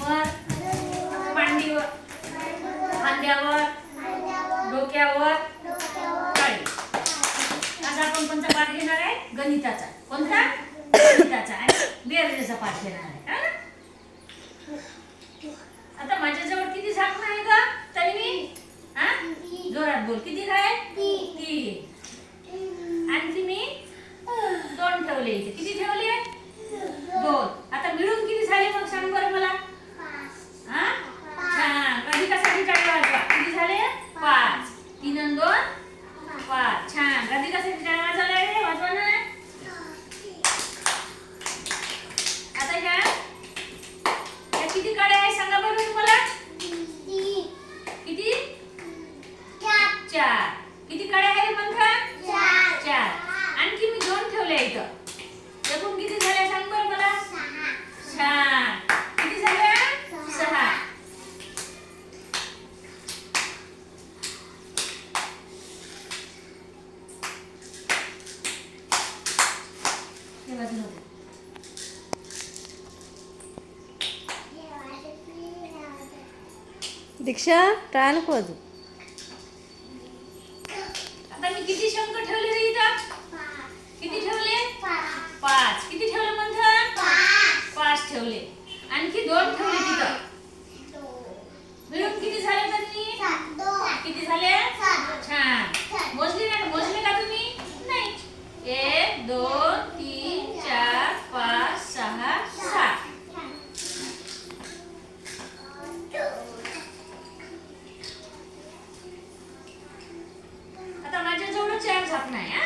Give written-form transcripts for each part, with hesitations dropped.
जमिनीवर, मांडीवर, खांद्यावर, डोक्यावर, टाळी. आज आपण कोणता पाठ घेणार आहे? गणिताचा. कोणता? गणिताचा. आणि बेरजेचा पाठ घेणार आहे. आता माझ्याजवळ किती झाकणं आहे ग तन्वी? जोरात बोल. किती आहे? 3. आणखी मी 2 ठेवले इथे. किती ठेवले? 2. आता मिळून किती झाले मग सांग बरं मला. छान. राधिकासाठी टाळी वाजवा. किती झाले? 5. 3 आणि 2 5. छान. राधिकासाठी टाळी वाजवला रे. वाजवा ना. आता ह्या किती काड्या आहे सांगा बरं तुम्हाला. किती? 4. किती काड्या आहे मंथा? 4. आणखी मी 2 ठेवल्या इथं. एकूण किती झाल्या सांग बरं मला. 6. छान. किती झाल्या? 6. हे बाजूला हो. दीक्षा टाळा नको वाजू. आता मी किती शंख ठेवले रे इथं? किती ठेवले? 5. किती ठेवले मंथन? 5 ठेवले. आणखी 2 ठेवले तिथं. मिळून किती झाले त्यांनी? किती झाले? छान. मोजले ना? मोजले का तुम्ही? नाही. 1 2 3 4 5 6 7. आता माझ्याजवळ 4 झाकण आहे.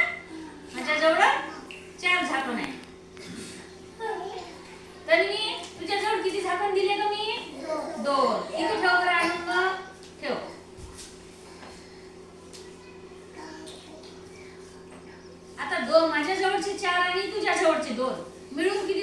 माझ्याजवळ 4 झाकण आहे. तन्वी तुझ्याजवळ किती झाकण दिले ग मी? 2. इथे ठेव बरं आणून मग. ठेव. आता 2 माझ्याजवळचे 4 आणि तुझ्याजवळचे 2 मिळून किती